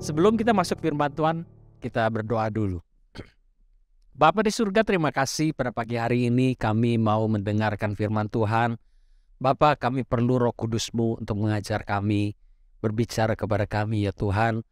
Sebelum kita masuk firman Tuhan, kita berdoa dulu. Bapa di surga, terima kasih pada pagi hari ini kami mau mendengarkan firman Tuhan. Bapa, kami perlu Roh Kudus-Mu untuk mengajar kami, berbicara kepada kami ya Tuhan.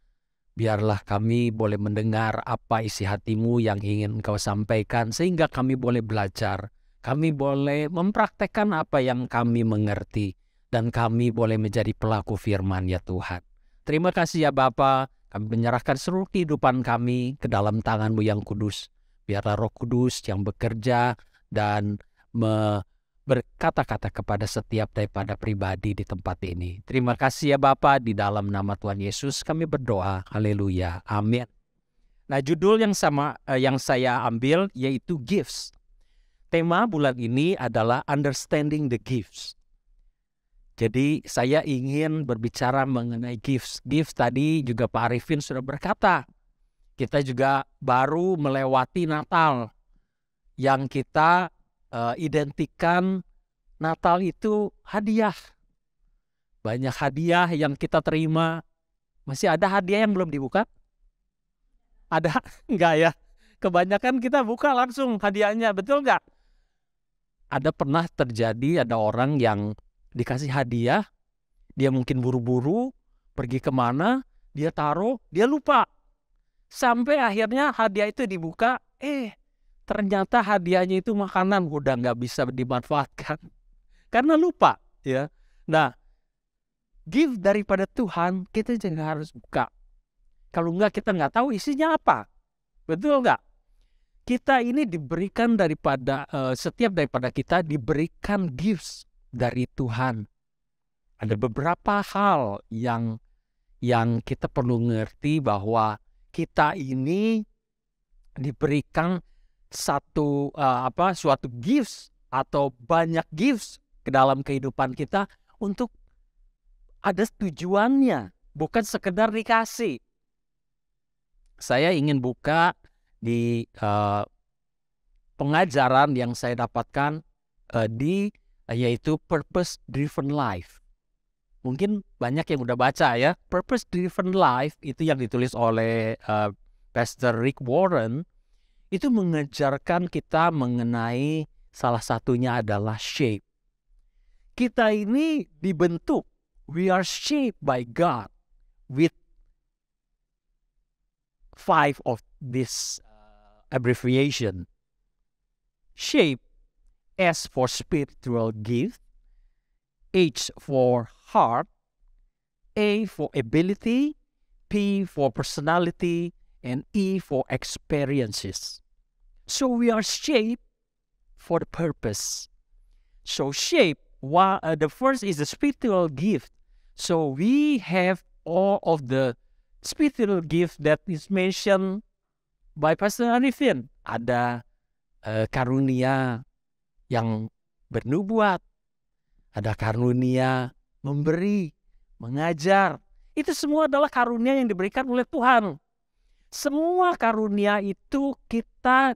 Biarlah kami boleh mendengar apa isi hati-Mu yang ingin Engkau sampaikan, sehingga kami boleh belajar. Kami boleh mempraktekkan apa yang kami mengerti, dan kami boleh menjadi pelaku firman ya Tuhan. Terima kasih ya Bapa, kami menyerahkan seluruh kehidupan kami ke dalam tangan-Mu yang kudus. Biarlah Roh Kudus yang bekerja dan berkata-kata kepada setiap daripada pribadi di tempat ini. Terima kasih ya Bapa, di dalam nama Tuhan Yesus kami berdoa. Haleluya. Amin. Nah, judul yang saya ambil yaitu gifts. Tema bulan ini adalah understanding the gifts. Jadi saya ingin berbicara mengenai gifts. Gifts tadi juga Pak Arifin sudah berkata. Kita juga baru melewati Natal. Yang kita identikan Natal itu hadiah. Banyak hadiah yang kita terima. Masih ada hadiah yang belum dibuka? Ada? Enggak ya? Kebanyakan kita buka langsung hadiahnya, betul enggak? Ada pernah terjadi ada orang yang dikasih hadiah, dia mungkin buru-buru, pergi kemana, dia taruh, dia lupa. Sampai akhirnya hadiah itu dibuka, ternyata hadiahnya itu makanan, udah nggak bisa dimanfaatkan. Karena lupa. Ya. Nah, gift daripada Tuhan, kita juga harus buka. Kalau nggak, kita nggak tahu isinya apa. Betul nggak? Kita ini diberikan setiap daripada kita diberikan gifts dari Tuhan. Ada beberapa hal yang kita perlu ngerti bahwa kita ini diberikan suatu gifts atau banyak gifts ke dalam kehidupan kita untuk ada tujuannya, bukan sekedar dikasih. Saya ingin buka di pengajaran yang saya dapatkan yaitu Purpose Driven Life. Mungkin banyak yang udah baca ya. Purpose Driven Life itu yang ditulis oleh Pastor Rick Warren. Itu mengajarkan kita mengenai salah satunya adalah shape. Kita ini dibentuk. We are shaped by God with 5 of this abbreviation. Shape, S for spiritual gift, H for heart, A for ability, P for personality, and E for experiences. So we are shaped for the purpose. So shape, the first is the spiritual gift. So we have all of the spiritual gift that is mentioned by Pastor Arifin. Ada karunia yang bernubuat, ada karunia memberi, mengajar. Itu semua adalah karunia yang diberikan oleh Tuhan. Semua karunia itu kita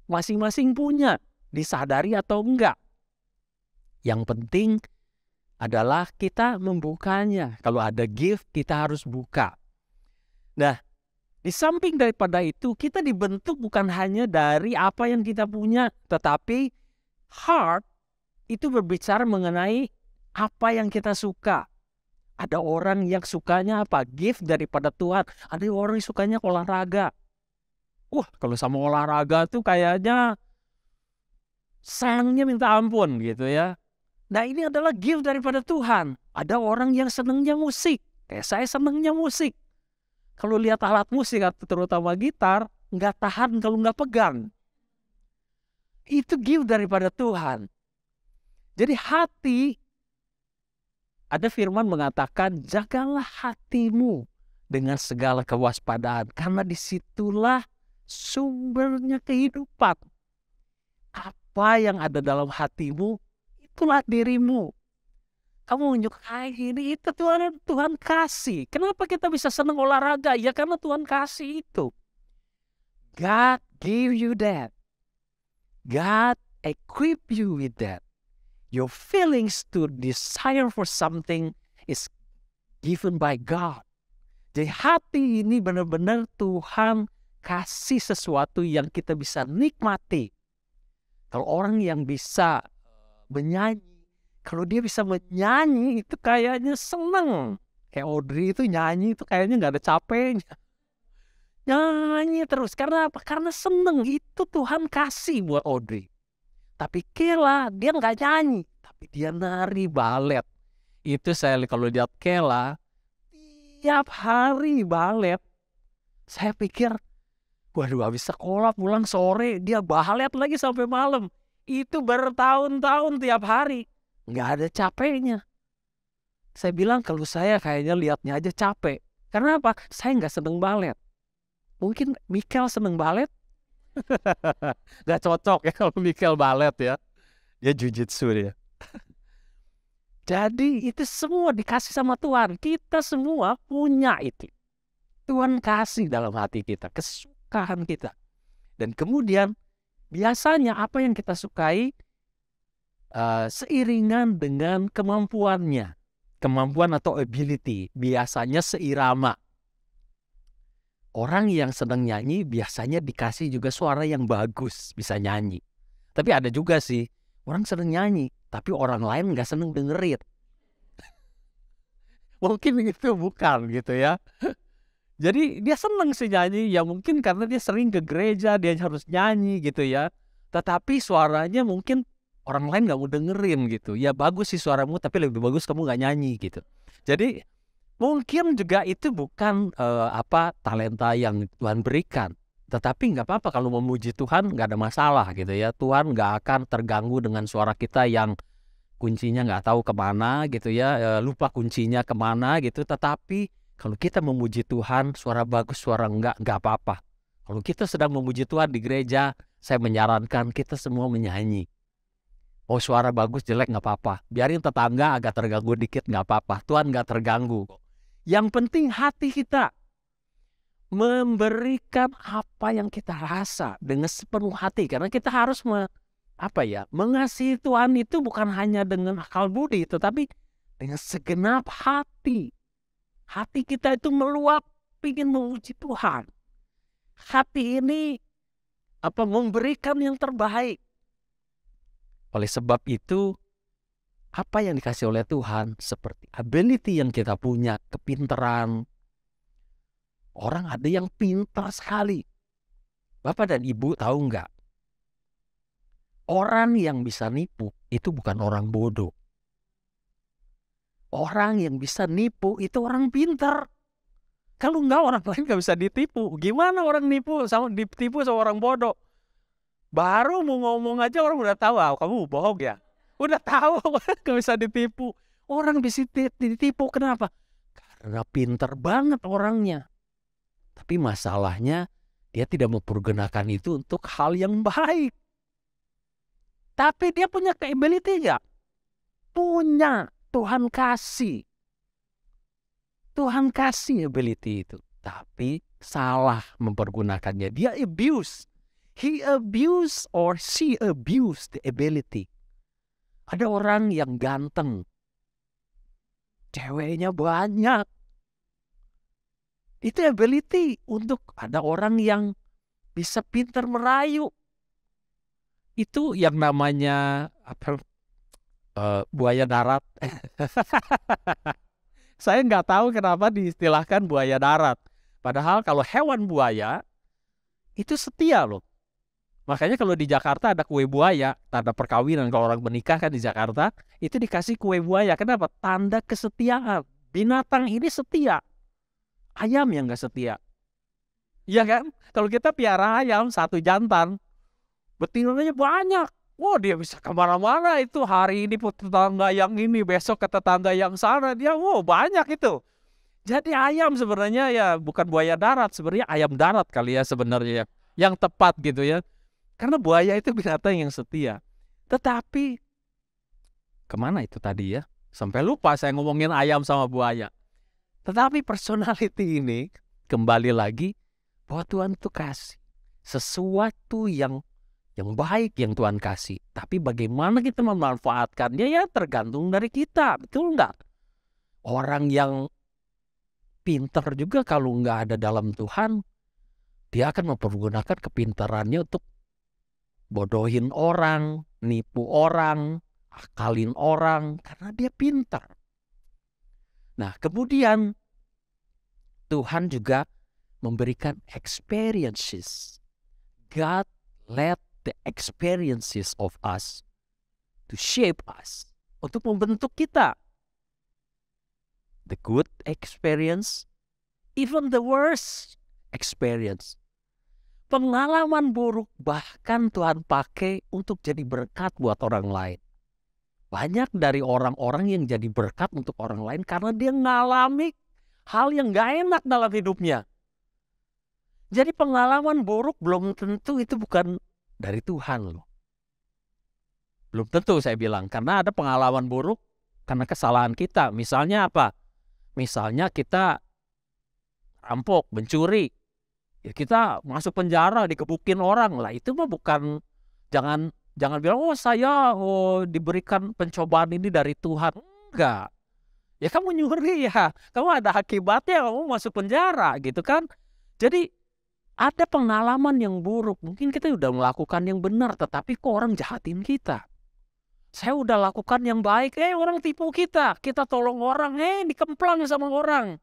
masing-masing punya, disadari atau enggak. Yang penting adalah kita membukanya. Kalau ada gift, kita harus buka. Nah, di samping daripada itu, kita dibentuk bukan hanya dari apa yang kita punya, tetapi heart itu berbicara mengenai apa yang kita suka. Ada orang yang sukanya apa? Gift daripada Tuhan. Ada orang yang sukanya olahraga. Wah, kalau sama olahraga tuh kayaknya sayangnya minta ampun gitu ya. Nah, ini adalah gift daripada Tuhan. Ada orang yang senangnya musik. Kayak saya senangnya musik. Kalau lihat alat musik, terutama gitar, nggak tahan kalau nggak pegang. Itu gift daripada Tuhan. Jadi hati, ada firman mengatakan, jagalah hatimu dengan segala kewaspadaan. Karena disitulah sumbernya kehidupan. Apa yang ada dalam hatimu, itulah dirimu. Kamu menyukai ini, itu Tuhan kasih. Kenapa kita bisa senang olahraga? Ya karena Tuhan kasih itu. God gave you that. God equip you with that. Your feelings to desire for something is given by God. Jadi hati ini benar-benar Tuhan kasih sesuatu yang kita bisa nikmati. Kalau orang yang bisa menyanyi, kalau dia bisa menyanyi itu kayaknya seneng. Kayak Audrey itu nyanyi itu kayaknya nggak ada capeknya. Nyanyi terus. Karena apa? Karena seneng. Itu Tuhan kasih buat Audrey. Tapi Kela dia nggak nyanyi, tapi dia nari balet. Itu saya kalau lihat Kela tiap hari balet, saya pikir, waduh habis sekolah pulang sore dia balet lagi sampai malam. Itu bertahun-tahun tiap hari, nggak ada capeknya. Saya bilang kalau saya kayaknya lihatnya aja capek. Karena apa? Saya nggak seneng balet. Mungkin Mikel seneng balet. Nggak cocok ya kalau Mikel balet ya. Dia jujitsu dia. Jadi itu semua dikasih sama Tuhan. Kita semua punya itu. Tuhan kasih dalam hati kita, kesukaan kita. Dan kemudian biasanya apa yang kita sukai seiringan dengan kemampuannya. Kemampuan atau ability. Biasanya seirama. Orang yang sedang nyanyi biasanya dikasih juga suara yang bagus, bisa nyanyi. Tapi ada juga sih, orang sedang nyanyi, tapi orang lain nggak seneng dengerin. Mungkin itu bukan gitu ya. Jadi dia seneng sih nyanyi, ya mungkin karena dia sering ke gereja, dia harus nyanyi gitu ya. Tetapi suaranya mungkin orang lain nggak mau dengerin gitu. Ya bagus sih suaramu, tapi lebih bagus kamu nggak nyanyi gitu. Jadi mungkin juga itu bukan talenta yang Tuhan berikan. Tetapi nggak apa-apa kalau memuji Tuhan, nggak ada masalah gitu ya. Tuhan nggak akan terganggu dengan suara kita yang kuncinya nggak tahu kemana gitu ya, lupa kuncinya kemana gitu. Tetapi kalau kita memuji Tuhan, suara bagus, suara nggak apa-apa. Kalau kita sedang memuji Tuhan di gereja, saya menyarankan kita semua menyanyi. Oh suara bagus jelek nggak apa-apa. Biarin tetangga agak terganggu dikit nggak apa-apa. Tuhan nggak terganggu. Yang penting hati kita memberikan apa yang kita rasa dengan sepenuh hati. Karena kita harus mengasihi Tuhan itu bukan hanya dengan akal budi, tetapi dengan segenap hati. Hati kita itu meluap ingin memuji Tuhan. Hati ini memberikan yang terbaik. Oleh sebab itu, apa yang dikasih oleh Tuhan seperti ability yang kita punya, kepintaran. Orang ada yang pintar sekali. Bapak dan Ibu tahu nggak? Orang yang bisa nipu itu bukan orang bodoh. Orang yang bisa nipu itu orang pintar. Kalau nggak orang lain nggak bisa ditipu. Gimana orang ditipu sama orang bodoh? Baru mau ngomong aja orang udah tahu, kamu bohong ya. Udah tahu gak bisa ditipu. Orang bisa ditipu kenapa? Karena pintar banget orangnya. Tapi masalahnya dia tidak mempergunakan itu untuk hal yang baik. Tapi dia punya ability gak? Punya. Tuhan kasih. Tuhan kasih ability itu. Tapi salah mempergunakannya. Dia abuse. He abuse or she abuse the ability. Ada orang yang ganteng. Ceweknya banyak. Itu ability untuk ada orang yang bisa pintar merayu. Itu yang namanya buaya darat. Saya nggak tahu kenapa diistilahkan buaya darat. Padahal kalau hewan buaya itu setia loh. Makanya kalau di Jakarta ada kue buaya, tanda perkawinan kalau orang menikah kan di Jakarta, itu dikasih kue buaya. Kenapa? Tanda kesetiaan. Binatang ini setia. Ayam yang nggak setia. Iya kan? Kalau kita piara ayam, satu jantan, betinanya banyak. Wah dia bisa kemana-mana itu. Hari ini tetangga yang ini, besok ke tetangga yang sana. Dia banyak itu. Jadi ayam sebenarnya ya bukan buaya darat. Sebenarnya ayam darat kali ya sebenarnya. Yang tepat gitu ya. Karena buaya itu binatang yang setia. Tetapi, kemana itu tadi ya? Sampai lupa saya ngomongin ayam sama buaya. Tetapi personality ini, kembali lagi, bahwa Tuhan itu kasih. Sesuatu yang baik yang Tuhan kasih. Tapi bagaimana kita memanfaatkannya ya tergantung dari kita. Betul nggak? Orang yang pintar juga kalau nggak ada dalam Tuhan. Dia akan mempergunakan kepintarannya untuk bodohin orang, nipu orang, akalin orang, karena dia pintar. Nah, kemudian Tuhan juga memberikan experiences. God let the experiences of us to shape us, untuk membentuk kita. The good experience, even the worst experience. Pengalaman buruk bahkan Tuhan pakai untuk jadi berkat buat orang lain. Banyak dari orang-orang yang jadi berkat untuk orang lain karena dia ngalami hal yang gak enak dalam hidupnya. Jadi pengalaman buruk belum tentu itu bukan dari Tuhan loh. Belum tentu saya bilang, karena ada pengalaman buruk karena kesalahan kita. Misalnya apa? Misalnya kita rampok, mencuri. Ya kita masuk penjara, dikebukin orang lah, itu mah bukan, jangan bilang saya diberikan pencobaan ini dari Tuhan. Enggak. Ya kamu nyuri ya, kamu ada akibatnya, kamu masuk penjara gitu kan. Jadi ada pengalaman yang buruk, mungkin kita udah melakukan yang benar, tetapi kok orang jahatin kita. Saya udah lakukan yang baik, orang tipu kita tolong orang, dikemplang sama orang.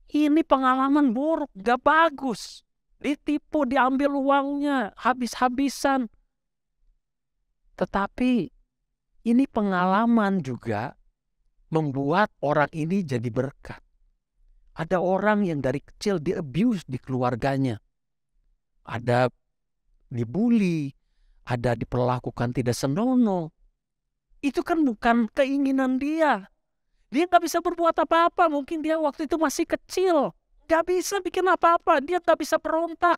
Ini pengalaman buruk, gak bagus. Ditipu, diambil uangnya, habis-habisan. Tetapi ini pengalaman juga membuat orang ini jadi berkat. Ada orang yang dari kecil di-abuse di keluarganya. Ada dibully, ada diperlakukan tidak senonoh. Itu kan bukan keinginan dia. Dia gak bisa berbuat apa-apa. Mungkin dia waktu itu masih kecil. Gak bisa bikin apa-apa. Dia gak bisa berontak.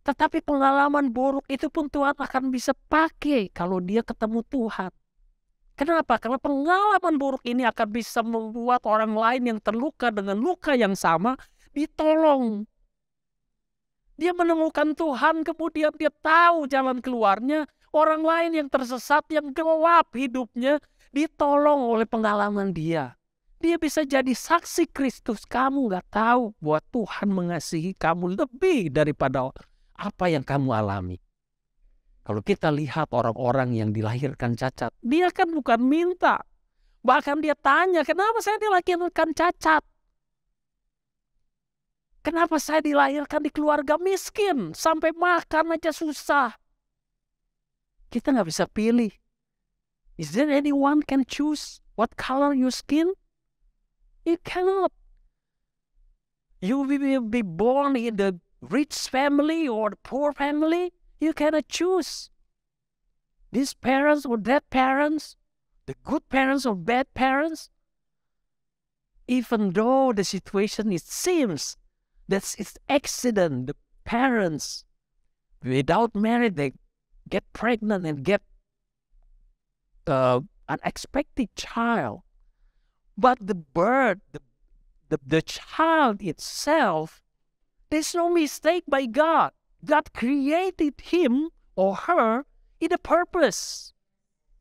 Tetapi pengalaman buruk itu pun Tuhan akan bisa pakai kalau dia ketemu Tuhan. Kenapa? Karena pengalaman buruk ini akan bisa membuat orang lain yang terluka dengan luka yang sama ditolong. Dia menemukan Tuhan, kemudian dia tahu jalan keluarnya. Orang lain yang tersesat, yang gelap hidupnya, ditolong oleh pengalaman dia. Dia bisa jadi saksi Kristus. Kamu gak tahu bahwa Tuhan mengasihi kamu lebih daripada apa yang kamu alami. Kalau kita lihat orang-orang yang dilahirkan cacat, dia kan bukan minta. Bahkan dia tanya, kenapa saya dilahirkan cacat? Kenapa saya dilahirkan di keluarga miskin? Sampai makan aja susah. Kita gak bisa pilih. Is there anyone can choose what color your skin? You cannot. You will be born in the rich family or the poor family. You cannot choose. These parents or that parents, the good parents or bad parents. Even though the situation, it seems that it's accident, the parents without marriage, they get pregnant and get unexpected child, but the birth, the child itself, there's no mistake by God. God created him or her in a purpose,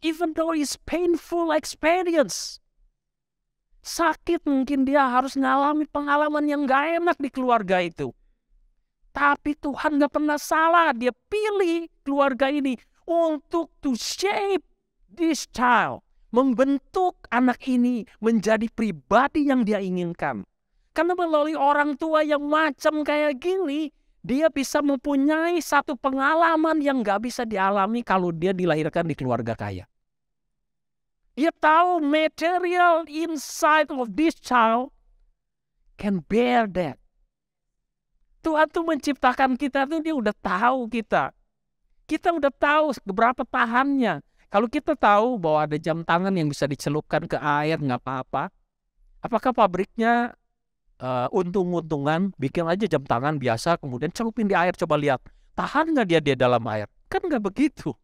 even though it's painful experience. Sakit, mungkin dia harus ngalami pengalaman yang gak enak di keluarga itu. Tapi Tuhan gak pernah salah. Dia pilih keluarga ini untuk to shape this child, membentuk anak ini menjadi pribadi yang dia inginkan. Karena melalui orang tua yang macam kayak gini, dia bisa mempunyai satu pengalaman yang gak bisa dialami kalau dia dilahirkan di keluarga kaya. Dia tahu material inside of this child can bear that. Tuhan tuh menciptakan kita tuh, dia udah tahu kita. Kita udah tahu berapa tahannya. Kalau kita tahu bahwa ada jam tangan yang bisa dicelupkan ke air, nggak apa-apa. Apakah pabriknya untung-untungan bikin aja jam tangan biasa, kemudian celupin di air, coba lihat tahan nggak dia dalam air? Kan nggak begitu.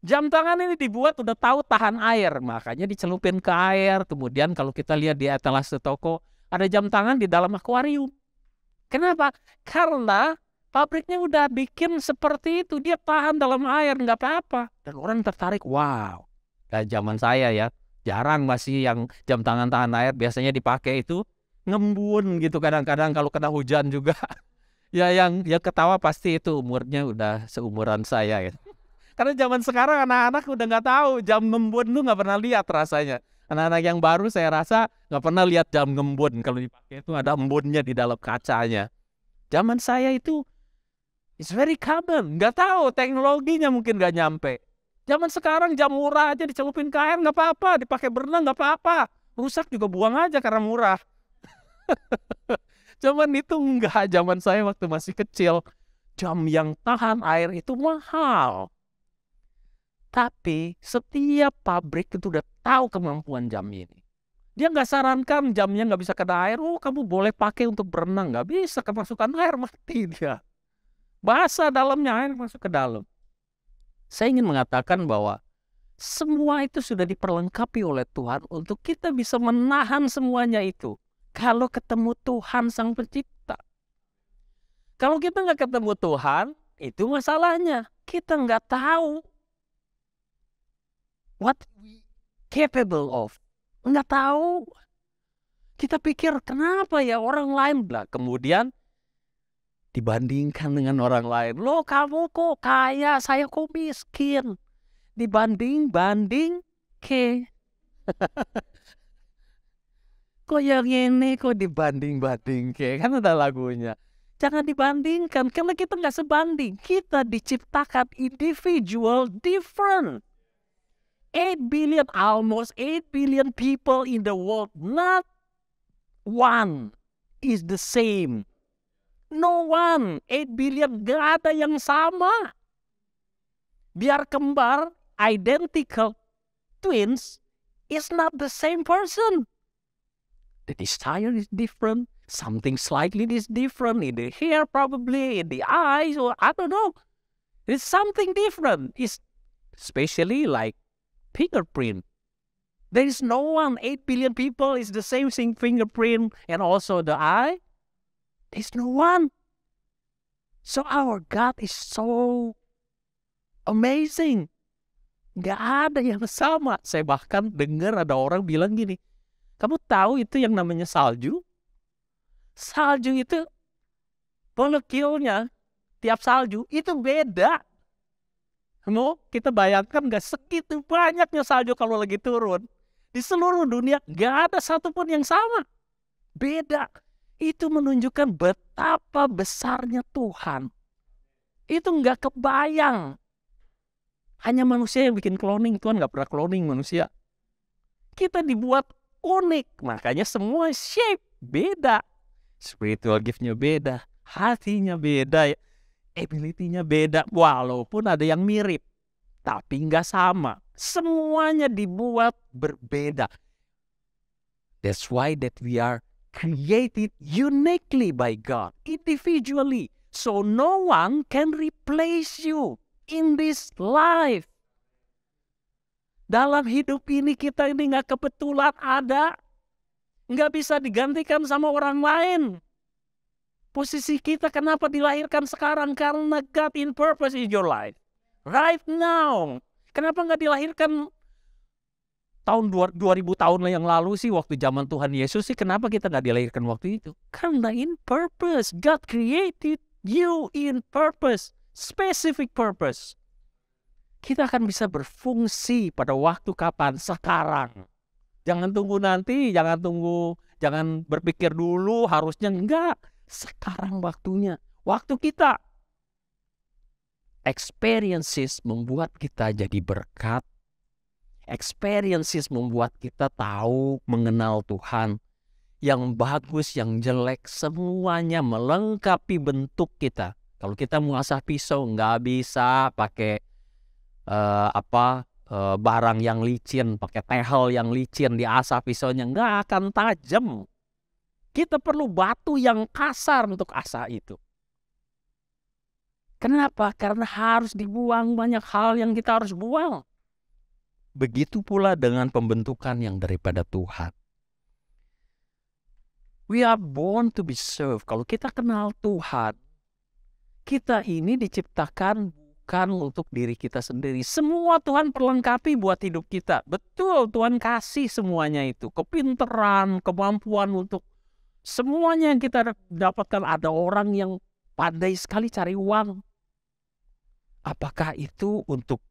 Jam tangan ini dibuat udah tahu tahan air, makanya dicelupin ke air. Kemudian kalau kita lihat di etalase toko, ada jam tangan di dalam akuarium. Kenapa? Karena pabriknya udah bikin seperti itu, dia tahan dalam air, nggak apa-apa. Dan orang tertarik, wow. Kayak zaman saya ya, Jarang masih yang jam tangan tahan air, biasanya dipakai itu ngembun gitu kadang-kadang kalau kena hujan juga. Ya yang ketawa pasti itu umurnya udah seumuran saya ya. Karena zaman sekarang anak-anak udah nggak tahu jam ngembun tuh nggak pernah lihat rasanya. Anak-anak yang baru saya rasa nggak pernah lihat jam ngembun, kalau dipakai itu ada embunnya di dalam kacanya. Zaman saya itu it's very common, nggak tahu teknologinya mungkin nggak nyampe. Zaman sekarang jam murah aja dicelupin ke air nggak apa-apa, dipakai berenang nggak apa-apa, rusak juga buang aja karena murah. Zaman itu enggak, zaman saya waktu masih kecil, jam yang tahan air itu mahal. Tapi setiap pabrik itu udah tahu kemampuan jam ini. Dia nggak sarankan jamnya nggak bisa kena air, oh kamu boleh pakai untuk berenang, nggak bisa, kemasukan air mati dia. Basah dalamnya, air masuk ke dalam. Saya ingin mengatakan bahwa semua itu sudah diperlengkapi oleh Tuhan untuk kita bisa menahan semuanya itu. Kalau ketemu Tuhan Sang Pencipta. Kalau kita nggak ketemu Tuhan, itu masalahnya. Kita nggak tahu what we capable of. Nggak tahu. Kita pikir kenapa ya orang lain lah. Kemudian dibandingkan dengan orang lain. Loh kamu kok kaya, saya kok miskin. Dibanding ke. Kok yang ini kok dibanding ke. Kan ada lagunya. Jangan dibandingkan, karena kita nggak sebanding. Kita diciptakan individual different. 8 billion, almost 8 billion people in the world. Not one is the same. No one, 8 billion, gak ada yang sama. Biar kembar, identical twins is not the same person. The desire is different. Something slightly is different in the hair, probably in the eyes, or I don't know. It's something different. It's especially like fingerprint. There is no one. 8 billion people is the same thing, fingerprint and also the eye. There's no one. So our God is so amazing. Gak ada yang sama. Saya bahkan dengar ada orang bilang gini, kamu tahu itu yang namanya salju? Salju itu molekulnya tiap salju itu beda. Kita bayangkan gak segitu banyaknya salju kalau lagi turun. Di seluruh dunia gak ada satupun yang sama. Beda. Itu menunjukkan betapa besarnya Tuhan. Itu gak kebayang. Hanya manusia yang bikin cloning. Tuhan gak pernah cloning manusia. Kita dibuat unik. Makanya semua shape beda. Spiritual gift-nya beda. Hatinya beda. Ability-nya beda. Walaupun ada yang mirip. Tapi gak sama. Semuanya dibuat berbeda. That's why that we are created uniquely by God, individually. So no one can replace you in this life. Dalam hidup ini kita ini gak kebetulan ada. Gak bisa digantikan sama orang lain. Posisi kita kenapa dilahirkan sekarang? Karena God in purpose in your life. Right now. Kenapa gak dilahirkan tahun 2000 tahun yang lalu sih, waktu zaman Tuhan Yesus sih, kenapa kita gak dilahirkan waktu itu? Karena in purpose. God created you in purpose. Specific purpose. Kita akan bisa berfungsi pada waktu kapan? Sekarang. Jangan tunggu nanti, jangan berpikir dulu, harusnya enggak. Sekarang waktunya. Waktu kita. Experiences membuat kita jadi berkat. Experiences membuat kita tahu, mengenal Tuhan. Yang bagus, yang jelek, semuanya melengkapi bentuk kita. Kalau kita mengasah pisau, nggak bisa pakai barang yang licin, pakai tehel yang licin, diasah pisaunya, nggak akan tajam. Kita perlu batu yang kasar untuk asah itu. Kenapa? Karena harus dibuang banyak hal yang kita harus buang. Begitu pula dengan pembentukan yang daripada Tuhan. We are born to be served. Kalau kita kenal Tuhan, kita ini diciptakan bukan untuk diri kita sendiri. Semua Tuhan perlengkapi buat hidup kita. Betul, Tuhan kasih semuanya itu. Kepintaran, kemampuan untuk semuanya yang kita dapatkan. Ada orang yang pandai sekali cari uang. Apakah itu untuk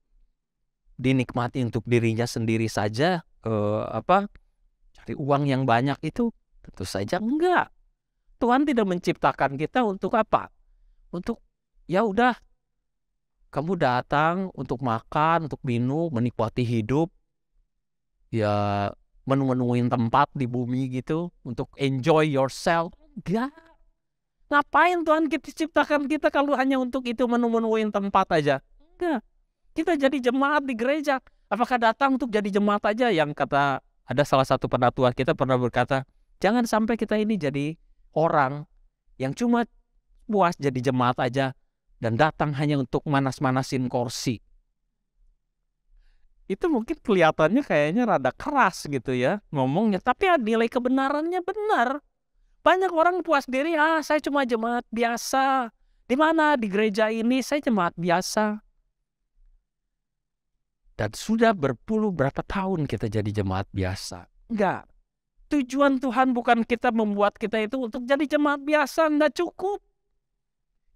dinikmati untuk dirinya sendiri saja? Cari uang yang banyak itu? Tentu saja enggak. Tuhan tidak menciptakan kita untuk apa? Untuk ya udah, kamu datang untuk makan, untuk minum, menikmati hidup, ya menu-menuin tempat di bumi gitu, untuk enjoy yourself. Enggak. Ngapain Tuhan kita ciptakan kita kalau hanya untuk itu, menu-menuin tempat aja? Enggak. Kita jadi jemaat di gereja. Apakah datang untuk jadi jemaat aja? Yang kata, ada salah satu penatua kita pernah berkata, jangan sampai kita ini jadi orang yang cuma puas jadi jemaat aja dan datang hanya untuk manas-manasin kursi. Itu mungkin kelihatannya kayaknya rada keras gitu ya ngomongnya, tapi nilai kebenarannya benar. Banyak orang puas diri, saya cuma jemaat biasa. Di mana? Di gereja ini saya jemaat biasa. Dan sudah berapa tahun kita jadi jemaat biasa. Enggak. Tujuan Tuhan bukan kita membuat kita itu untuk jadi jemaat biasa, enggak cukup.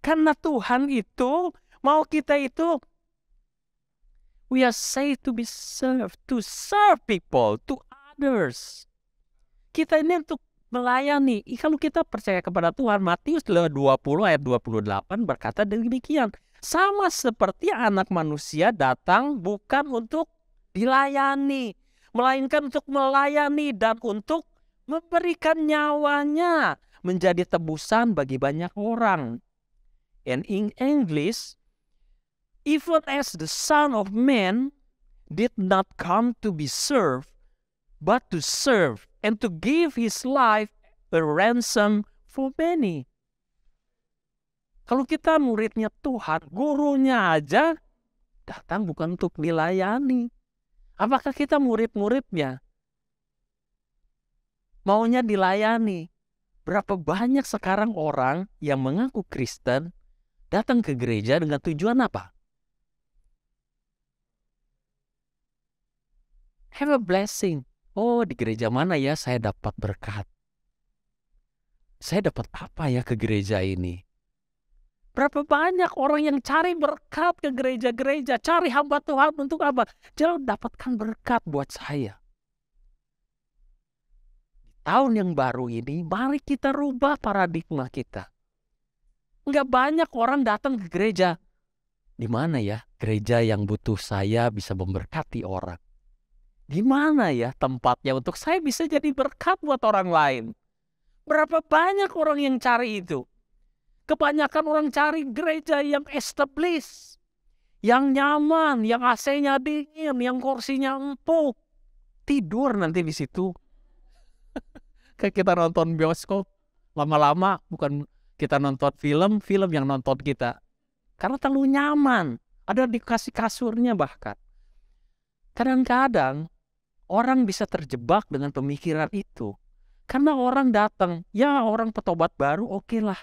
Karena Tuhan itu mau kita itu, we are saved to be served, to serve people, to others. Kita ini untuk melayani. Kalau kita percaya kepada Tuhan, Matius 20 ayat 28 berkata demikian. Sama seperti anak manusia datang bukan untuk dilayani, melainkan untuk melayani dan untuk memberikan nyawanya menjadi tebusan bagi banyak orang. And in English, even as the Son of Man did not come to be served, but to serve and to give his life a ransom for many. Kalau kita muridnya Tuhan, gurunya aja datang bukan untuk dilayani. Apakah kita murid-muridnya maunya dilayani? Berapa banyak sekarang orang yang mengaku Kristen datang ke gereja dengan tujuan apa? Have a blessing. Oh, di gereja mana ya saya dapat berkat? Saya dapat apa ya ke gereja ini? Berapa banyak orang yang cari berkat ke gereja-gereja, cari hamba Tuhan untuk apa? Jangan dapatkan berkat buat saya. Di tahun yang baru ini, mari kita rubah paradigma kita. Enggak banyak orang datang ke gereja. Di mana ya gereja yang butuh saya bisa memberkati orang? Di mana ya tempatnya untuk saya bisa jadi berkat buat orang lain? Berapa banyak orang yang cari itu? Kebanyakan orang cari gereja yang established, yang nyaman, yang AC-nya dingin, yang kursinya empuk. Tidur nanti di situ. Kayak kita nonton bioskop, lama-lama bukan kita nonton film yang nonton kita. Karena terlalu nyaman. Ada dikasih kasurnya bahkan. Kadang-kadang orang bisa terjebak dengan pemikiran itu. Karena orang datang, ya orang petobat baru oke lah.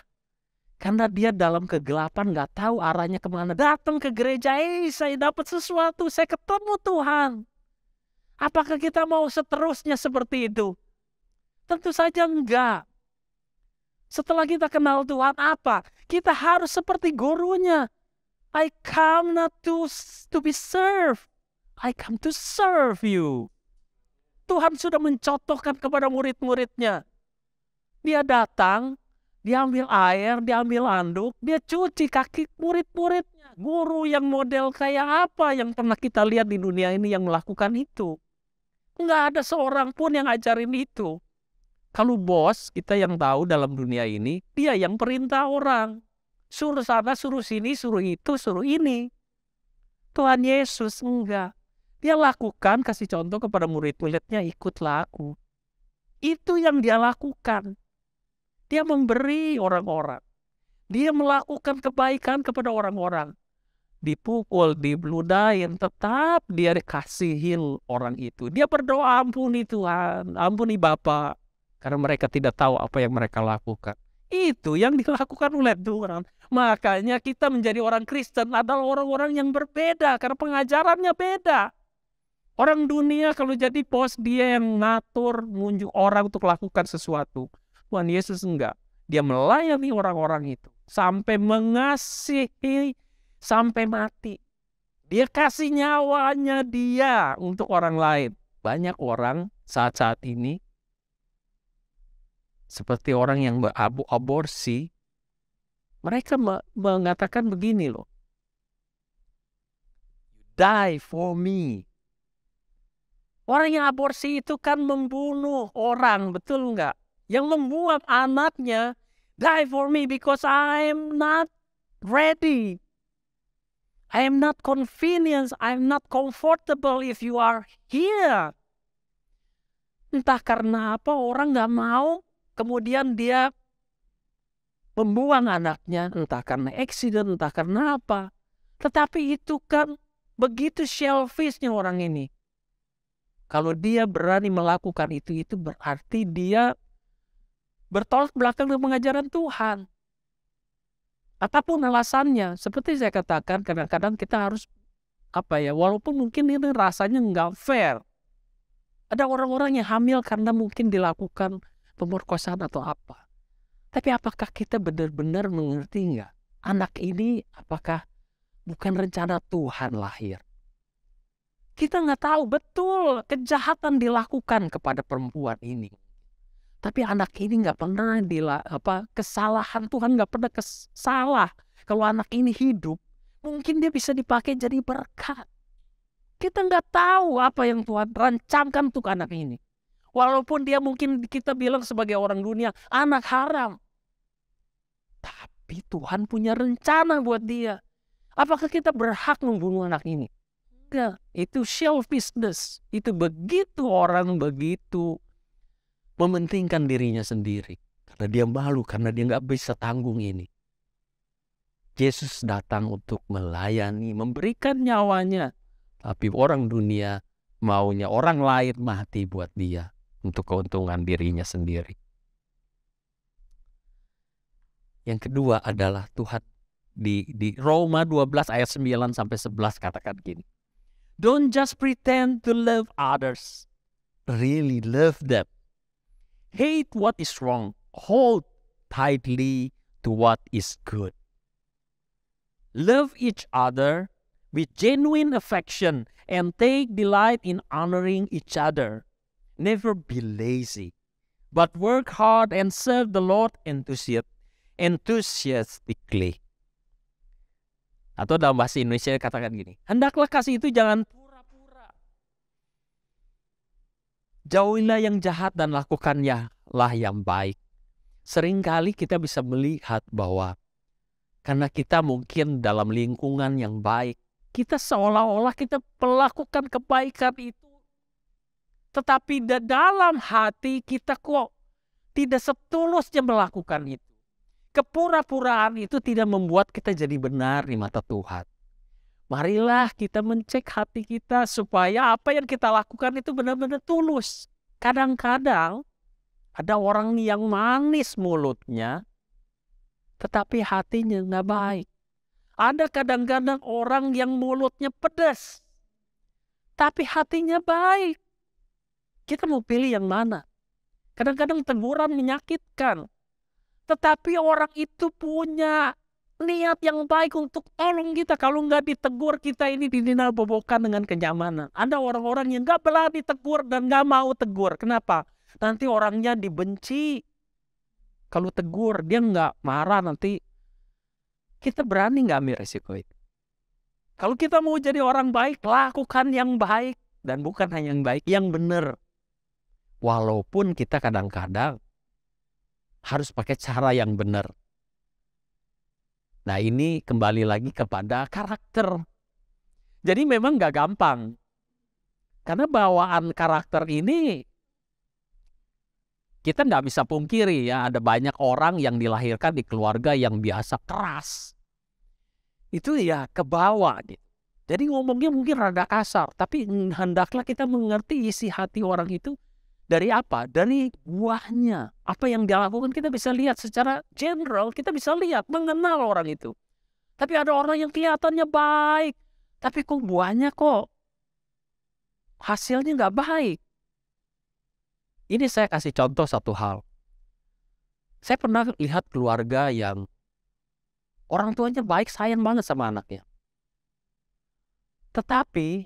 Karena dia dalam kegelapan gak tahu arahnya kemana. Datang ke gereja, saya dapat sesuatu, saya ketemu Tuhan. Apakah kita mau seterusnya seperti itu? Tentu saja enggak. Setelah kita kenal Tuhan apa? Kita harus seperti gurunya. I come not to be served. I come to serve you. Tuhan sudah mencontohkan kepada murid-muridnya. Dia datang, dia ambil air, dia ambil anduk, dia cuci kaki murid-muridnya. Guru yang model kayak apa yang pernah kita lihat di dunia ini yang melakukan itu? Enggak ada seorang pun yang ajarin itu. Kalau bos kita yang tahu dalam dunia ini, dia yang perintah orang. Suruh sana, suruh sini, suruh itu, suruh ini. Tuhan Yesus enggak. Dia lakukan, kasih contoh kepada murid-muridnya, ikutlah aku. Itu yang dia lakukan. Dia memberi orang-orang. Dia melakukan kebaikan kepada orang-orang. Dipukul, dibeludahin, tetap dia dikasihin orang itu. Dia berdoa, ampuni Tuhan, ampuni Bapa. Karena mereka tidak tahu apa yang mereka lakukan. Itu yang dilakukan oleh Tuhan. Makanya kita menjadi orang Kristen adalah orang-orang yang berbeda karena pengajarannya beda. Orang dunia kalau jadi bos, dia yang ngatur, nunjuk orang untuk lakukan sesuatu. Tuhan Yesus enggak. Dia melayani orang-orang itu sampai mengasihi sampai mati. Dia kasih nyawanya dia untuk orang lain. Banyak orang saat-saat ini seperti orang yang aborsi, mereka mengatakan begini loh, die for me. Orang yang aborsi itu kan membunuh orang, betul nggak? Yang membuat anaknya, die for me because I am not ready. I am not convenient, I am not comfortable if you are here. Entah karena apa orang nggak mau, kemudian dia membuang anaknya, entah karena accident, entah karena apa. Tetapi itu kan begitu selfishnya orang ini. Kalau dia berani melakukan itu berarti dia bertolak belakang dengan pengajaran Tuhan. Apapun alasannya, seperti saya katakan, kadang-kadang kita harus walaupun mungkin ini rasanya nggak fair. Ada orang-orang yang hamil karena mungkin dilakukan pemerkosaan atau apa. Tapi apakah kita benar-benar mengerti nggak? Anak ini apakah bukan rencana Tuhan lahir? Kita nggak tahu betul kejahatan dilakukan kepada perempuan ini. Tapi anak ini nggak pernah kesalahan Tuhan nggak pernah salah. Kalau anak ini hidup, mungkin dia bisa dipakai jadi berkat. Kita nggak tahu apa yang Tuhan rancangkan untuk anak ini. Walaupun dia mungkin kita bilang sebagai orang dunia, anak haram. Tapi Tuhan punya rencana buat dia. Apakah kita berhak membunuh anak ini? Enggak, itu selfishness. Itu begitu orang begitu mementingkan dirinya sendiri. Karena dia malu, karena dia nggak bisa tanggung ini. Yesus datang untuk melayani, memberikan nyawanya. Tapi orang dunia maunya orang lain mati buat dia untuk keuntungan dirinya sendiri. Yang kedua adalah Tuhan di Roma 12 ayat 9 sampai 11 katakan gini. Don't just pretend to love others. Really love them. Hate what is wrong. Hold tightly to what is good. Love each other with genuine affection and take delight in honoring each other. Never be lazy, but work hard and serve the Lord enthusiastically. Atau dalam bahasa Indonesia katakan gini, hendaklah kasih itu jangan pura-pura. Jauhilah yang jahat dan lakukannya lah yang baik. Seringkali kita bisa melihat bahwa karena kita mungkin dalam lingkungan yang baik, kita seolah-olah kita melakukan kebaikan itu. Tetapi dalam hati kita kok tidak setulusnya melakukan itu. Kepura-puraan itu tidak membuat kita jadi benar di mata Tuhan. Marilah kita mencek hati kita supaya apa yang kita lakukan itu benar-benar tulus. Kadang-kadang ada orang yang manis mulutnya, tetapi hatinya nggak baik. Ada kadang-kadang orang yang mulutnya pedas, tapi hatinya baik. Kita mau pilih yang mana? Kadang-kadang teguran menyakitkan. Tetapi orang itu punya niat yang baik untuk tolong kita. Kalau nggak ditegur, kita ini dinabobokan dengan kenyamanan. Ada orang-orang yang nggak berani tegur dan nggak mau tegur. Kenapa? Nanti orangnya dibenci. Kalau tegur, dia nggak marah nanti. Kita berani nggak ambil resiko itu? Kalau kita mau jadi orang baik, lakukan yang baik. Dan bukan hanya yang baik, yang benar. Walaupun kita kadang-kadang harus pakai cara yang benar. Nah ini kembali lagi kepada karakter. Jadi memang gak gampang. Karena bawaan karakter ini kita gak bisa pungkiri ya. Ada banyak orang yang dilahirkan di keluarga yang biasa keras. Itu ya kebawa gitu. Jadi ngomongnya mungkin rada kasar. Tapi hendaklah kita mengerti isi hati orang itu. Dari apa? Dari buahnya. Apa yang dia lakukan kita bisa lihat secara general, kita bisa lihat, mengenal orang itu. Tapi ada orang yang kelihatannya baik, tapi kok buahnya kok hasilnya nggak baik. Ini saya kasih contoh satu hal. Saya pernah lihat keluarga yang orang tuanya baik, sayang banget sama anaknya. Tetapi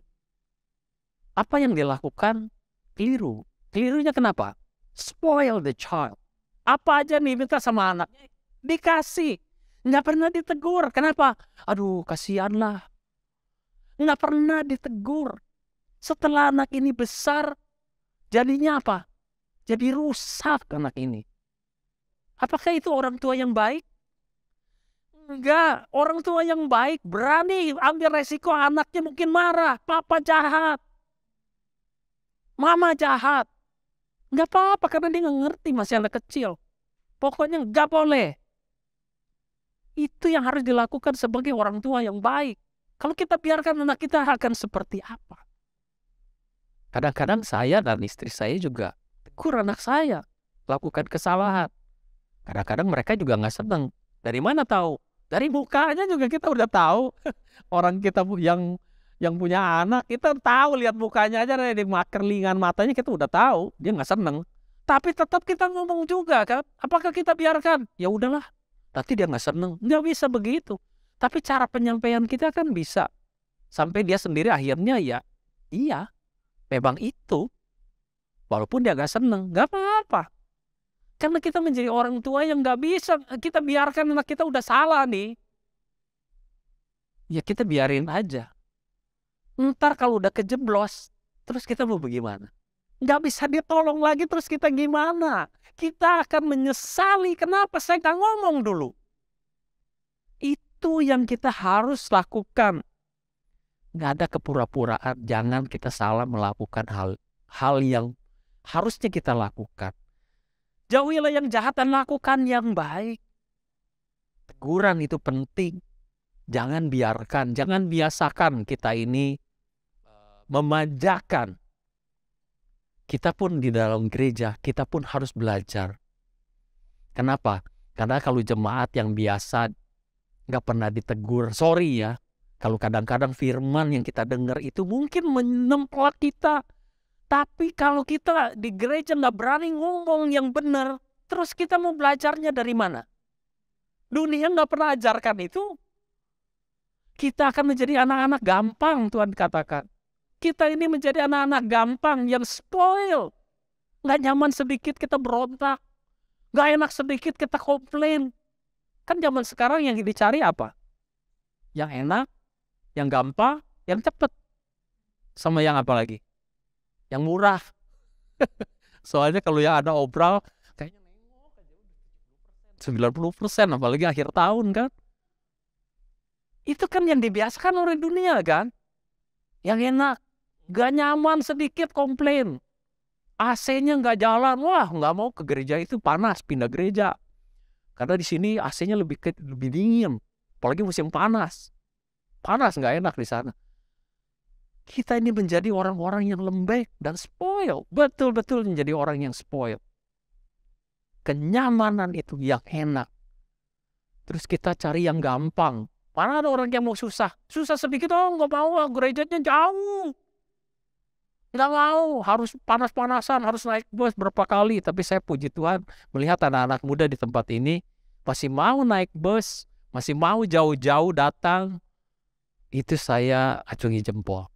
apa yang dilakukan keliru. Kelirunya kenapa? Spoil the child. Apa aja nih minta sama anaknya, dikasih. Nggak pernah ditegur. Kenapa? Aduh, kasihanlah. Nggak pernah ditegur. Setelah anak ini besar, jadinya apa? Jadi rusak anak ini. Apakah itu orang tua yang baik? Enggak. Orang tua yang baik berani ambil resiko anaknya mungkin marah. Papa jahat. Mama jahat. Nggak apa-apa karena dia nggak ngerti, masih anak kecil. Pokoknya nggak boleh. Itu yang harus dilakukan sebagai orang tua yang baik. Kalau kita biarkan anak kita akan seperti apa? Kadang-kadang saya dan istri saya juga tegur anak saya lakukan kesalahan. Kadang-kadang mereka juga nggak senang. Dari mana tahu? Dari mukanya juga kita udah tahu. Orang kita yang punya anak, kita tahu, lihat mukanya aja dari kerlingan matanya kita udah tahu dia nggak seneng. Tapi tetap kita ngomong juga kan. Apakah kita biarkan? Ya udahlah. Nanti dia nggak seneng. Nggak bisa begitu. Tapi cara penyampaian kita kan bisa. Sampai dia sendiri akhirnya ya, iya, memang itu. Walaupun dia nggak seneng, nggak apa-apa. Karena kita menjadi orang tua yang nggak bisa. Kita biarkan anak kita udah salah nih. Ya kita biarin aja. Ntar kalau udah kejeblos, terus kita mau bagaimana? Nggak bisa ditolong lagi, terus kita gimana? Kita akan menyesali. Kenapa saya nggak ngomong dulu? Itu yang kita harus lakukan. Nggak ada kepura-puraan. Jangan kita salah melakukan hal yang harusnya kita lakukan. Jauhilah yang jahat dan lakukan yang baik. Teguran itu penting. Jangan biasakan kita ini memanjakan. Kita pun di dalam gereja, kita pun harus belajar. Kenapa? Karena kalau jemaat yang biasa nggak pernah ditegur, sorry ya, kalau kadang-kadang firman yang kita dengar itu mungkin menemplak kita. Tapi kalau kita di gereja nggak berani ngomong yang benar, terus kita mau belajarnya dari mana? Dunia nggak pernah ajarkan itu. Kita akan menjadi anak-anak gampang, Tuhan katakan. Kita ini menjadi anak-anak gampang yang spoil. Nggak nyaman sedikit kita berontak. Nggak enak sedikit kita komplain. Kan zaman sekarang yang dicari apa? Yang enak, yang gampang, yang cepat. Sama yang apa lagi? Yang murah. Soalnya kalau yang ada obral, kayaknya nengok aja 90%, apalagi akhir tahun kan. Itu kan yang dibiasakan oleh dunia kan. Yang enak. Gak nyaman sedikit komplain. AC-nya gak jalan. Wah, gak mau ke gereja itu, panas, pindah gereja. Karena di sini AC-nya lebih dingin. Apalagi musim panas. Panas, gak enak di sana. Kita ini menjadi orang-orang yang lembek dan spoil. Betul-betul menjadi orang yang spoil. Kenyamanan itu yang enak. Terus kita cari yang gampang. Mana ada orang yang mau susah? Susah sedikit, oh gak mau, gerejanya jauh. Nggak mau, harus panas-panasan, harus naik bus berapa kali. Tapi saya puji Tuhan melihat anak-anak muda di tempat ini masih mau naik bus, masih mau jauh-jauh datang. Itu saya acungi jempol.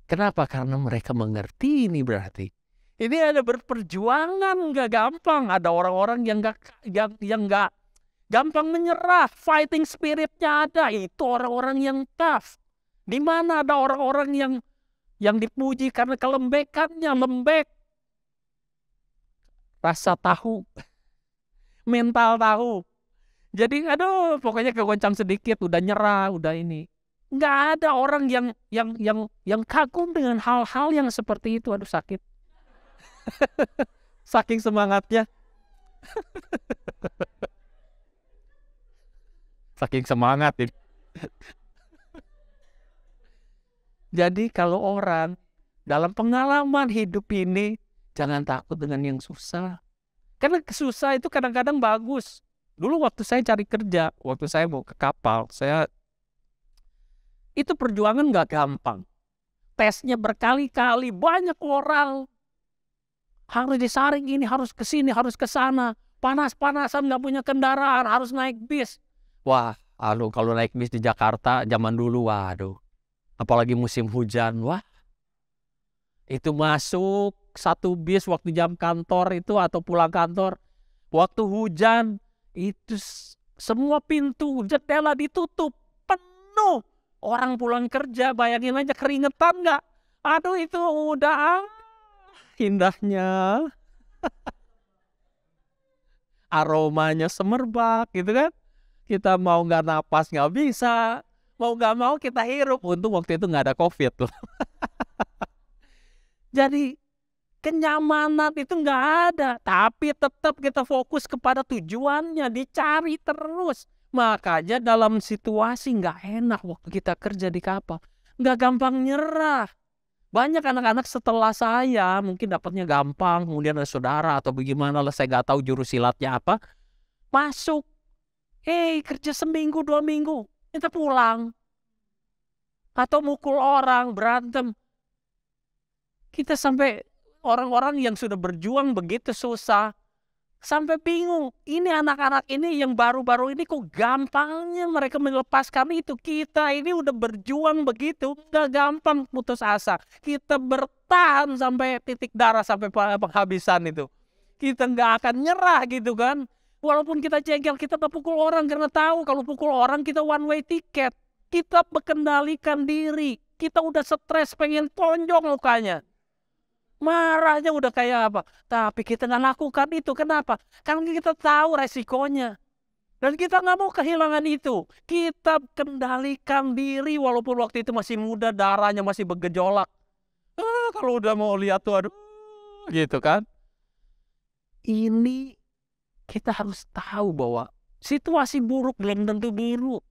Kenapa? Karena mereka mengerti ini berarti. Ini ada berperjuangan, nggak gampang. Ada orang-orang yang nggak gampang menyerah. Fighting spiritnya ada. Itu orang-orang yang tough. Di mana ada orang-orang yang dipuji karena kelembekannya, lembek. Rasa tahu. Mental tahu. Jadi aduh, pokoknya kegoncang sedikit udah nyerah, udah ini. Nggak ada orang yang kagum dengan hal-hal yang seperti itu. Aduh, sakit. Saking semangatnya. Saking semangat ini. Jadi kalau orang dalam pengalaman hidup ini, Jangan takut dengan yang susah. Karena susah itu kadang-kadang bagus. Dulu waktu saya cari kerja, waktu saya mau ke kapal, itu perjuangan nggak gampang. Tesnya berkali-kali, banyak orang. Harus disaring ini, harus ke sini, harus ke sana. Panas-panasan, nggak punya kendaraan, harus naik bis. Wah, kalau naik bis di Jakarta zaman dulu, waduh. Apalagi musim hujan, wah. Itu masuk satu bis waktu jam kantor itu atau pulang kantor. Waktu hujan, itu semua pintu, jendela ditutup, penuh. Orang pulang kerja, bayangin aja keringetan nggak? Aduh itu udah indahnya. Aromanya semerbak gitu kan. Kita mau nggak napas nggak bisa. Mau nggak mau kita hirup. Untung waktu itu nggak ada COVID tuh. Jadi kenyamanan itu nggak ada. Tapi tetap kita fokus kepada tujuannya. Dicari terus. Makanya dalam situasi nggak enak waktu kita kerja di kapal. Nggak gampang nyerah. Banyak anak-anak setelah saya mungkin dapatnya gampang. Kemudian ada saudara atau bagaimana lah, saya nggak tahu jurus silatnya apa. Masuk. Kerja seminggu 2 minggu. Kita pulang. Atau mukul orang, berantem. Kita sampai orang-orang yang sudah berjuang begitu susah. Sampai bingung, ini anak-anak ini yang baru-baru ini kok gampangnya mereka melepaskan itu. Kita ini udah berjuang begitu, gak gampang putus asa. Kita bertahan sampai titik darah, sampai penghabisan itu. Kita gak akan nyerah gitu kan. Walaupun kita jengkel, kita gak pukul orang karena tahu kalau pukul orang kita one way ticket. Kita mengendalikan diri. Kita udah stres, pengen tonjok mukanya. Marahnya udah kayak apa. Tapi kita nggak lakukan itu. Kenapa? Karena kita tahu resikonya. Dan kita nggak mau kehilangan itu. Kita kendalikan diri walaupun waktu itu masih muda, darahnya masih bergejolak. Kalau udah mau lihat tuh, aduh, gitu kan. Ini kita harus tahu bahwa situasi buruk belum tentu buruk.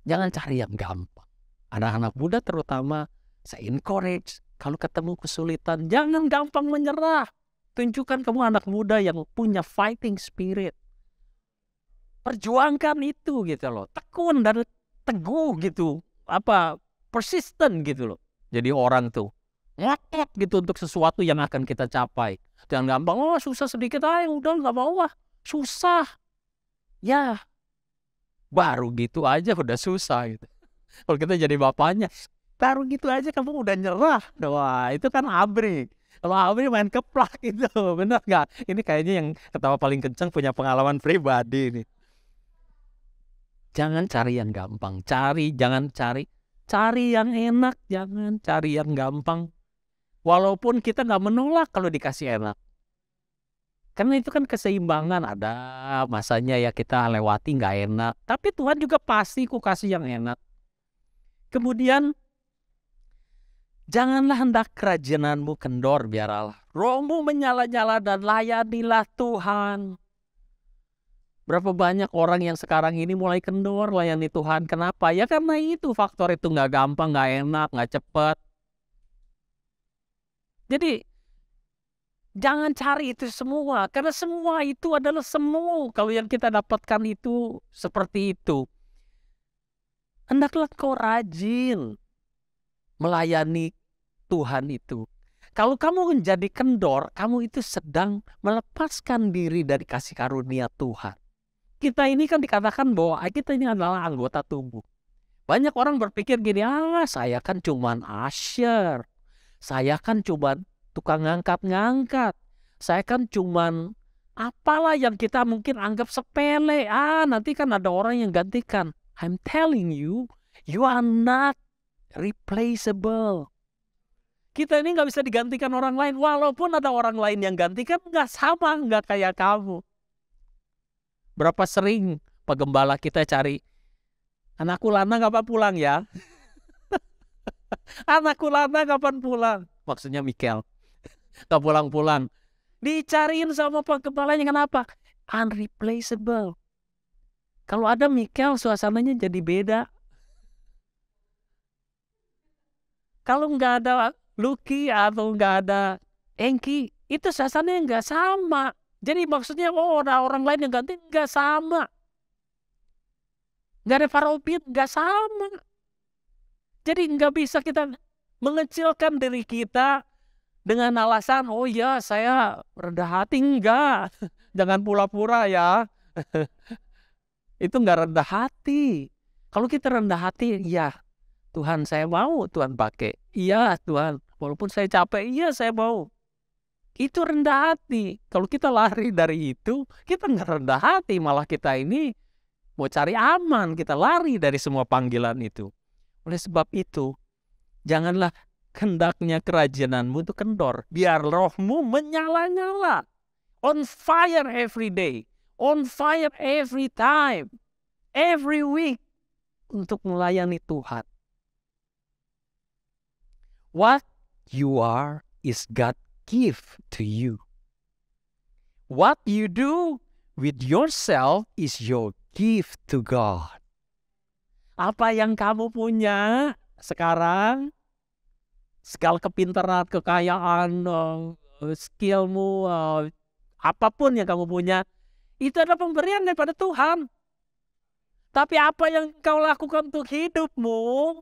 Jangan cari yang gampang. Anak-anak muda terutama, saya encourage, kalau ketemu kesulitan, jangan gampang menyerah. Tunjukkan kamu anak muda yang punya fighting spirit. Perjuangkan itu gitu loh. Tekun dan teguh gitu. Persistent gitu loh. Jadi orang tuh ngotot gitu untuk sesuatu yang akan kita capai. Jangan gampang, susah sedikit aja, udah gak mau susah. Ya, baru gitu aja udah susah gitu. Kalau kita jadi bapaknya, baru gitu aja kamu udah nyerah. Wah, itu kan abri. Kalau abri main keplak itu, benar nggak? Ini kayaknya yang ketawa paling kencang punya pengalaman pribadi nih. Jangan cari yang gampang. Jangan cari yang enak. Jangan cari yang gampang. Walaupun kita nggak menolak kalau dikasih enak. Karena itu kan keseimbangan. Ada masanya ya kita lewati nggak enak. Tapi Tuhan juga pasti ku kasih yang enak. Kemudian janganlah hendak kerajinanmu kendor, biar Allah rohmu menyala-nyala dan layanilah Tuhan. Berapa banyak orang yang sekarang ini mulai kendor layani Tuhan. Kenapa? Ya karena itu faktor itu nggak gampang, nggak enak, nggak cepat. Jadi jangan cari itu semua, karena semua itu adalah semu. Kalau yang kita dapatkan itu seperti itu. Hendaklah kau rajin melayani Tuhan itu. Kalau kamu menjadi kendor, kamu itu sedang melepaskan diri dari kasih karunia Tuhan. Kita ini kan dikatakan bahwa kita ini adalah anggota tubuh. Banyak orang berpikir gini, saya kan cuman usher. Saya kan cuman tukang ngangkat-ngangkat. Saya kan cuman apalah yang kita mungkin anggap sepele. Nanti kan ada orang yang gantikan. I'm telling you, you are not replaceable. Kita ini nggak bisa digantikan orang lain. Walaupun ada orang lain yang gantikan, nggak sama, nggak kayak kamu. Berapa sering pegembala kita cari, anakku Lana kapan pulang ya? Anakku Lana kapan pulang? Maksudnya Mikel. Nggak pulang-pulang. Dicariin sama penggembalanya, kenapa? Unreplaceable. Kalau ada Mikel, suasananya jadi beda. Kalau nggak ada Lucky atau nggak ada Engki, itu sasarannya nggak sama. Jadi maksudnya orang lain yang ganti nggak sama. Nggak ada Farobian, nggak sama. Jadi nggak bisa kita mengecilkan diri kita dengan alasan, oh ya saya rendah hati. Enggak. Jangan pura-pura ya. Itu nggak rendah hati. Kalau kita rendah hati, ya Tuhan saya mau Tuhan pakai. Iya Tuhan, walaupun saya capek, iya saya mau. Itu rendah hati. Kalau kita lari dari itu, kita nggak rendah hati. Malah kita ini mau cari aman. Kita lari dari semua panggilan itu. Oleh sebab itu, janganlah hendaknya kerajananmu itu kendor. Biar rohmu menyala-nyala. On fire every day. On fire every time. Every week. Untuk melayani Tuhan. What you are is God give to you. What you do with yourself is your gift to God. Apa yang kamu punya sekarang, segala kepintaran, kekayaan, skillmu, apapun yang kamu punya, itu adalah pemberian daripada Tuhan. Tapi apa yang kau lakukan untuk hidupmu,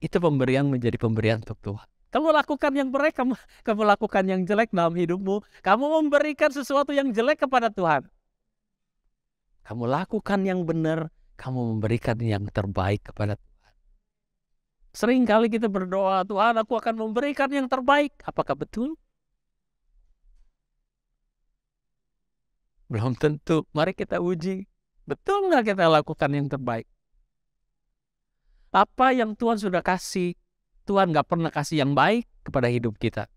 itu pemberian menjadi pemberian untuk Tuhan. Kamu lakukan yang baik, kamu lakukan yang jelek dalam hidupmu, kamu memberikan sesuatu yang jelek kepada Tuhan. Kamu lakukan yang benar, kamu memberikan yang terbaik kepada Tuhan. Sering kali kita berdoa, Tuhan aku akan memberikan yang terbaik. Apakah betul? Belum tentu. Mari kita uji. Betul nggak kita lakukan yang terbaik? Apa yang Tuhan sudah kasih, Tuhan nggak pernah kasih yang baik kepada hidup kita.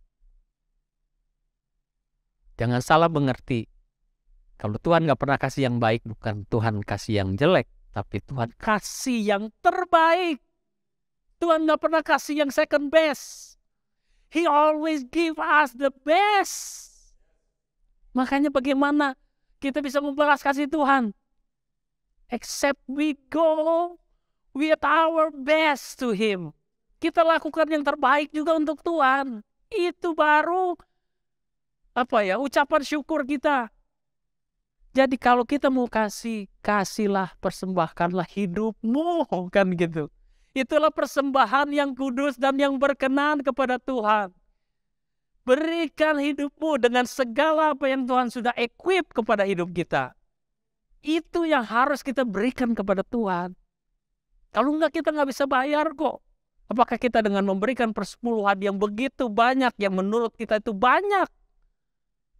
Jangan salah mengerti. Kalau Tuhan nggak pernah kasih yang baik, bukan Tuhan kasih yang jelek, tapi Tuhan kasih yang terbaik. Tuhan nggak pernah kasih yang second best. He always give us the best. Makanya bagaimana kita bisa membalas kasih Tuhan? Except we go with our best to Him. Kita lakukan yang terbaik juga untuk Tuhan. Itu baru ucapan syukur kita. Jadi kalau kita mau kasih, kasihlah, persembahkanlah hidupmu, kan gitu. Itulah persembahan yang kudus dan yang berkenan kepada Tuhan. Berikan hidupmu dengan segala apa yang Tuhan sudah equip kepada hidup kita. Itu yang harus kita berikan kepada Tuhan. Kalau enggak, kita nggak bisa bayar kok. Apakah kita dengan memberikan persepuluhan yang begitu banyak, yang menurut kita itu banyak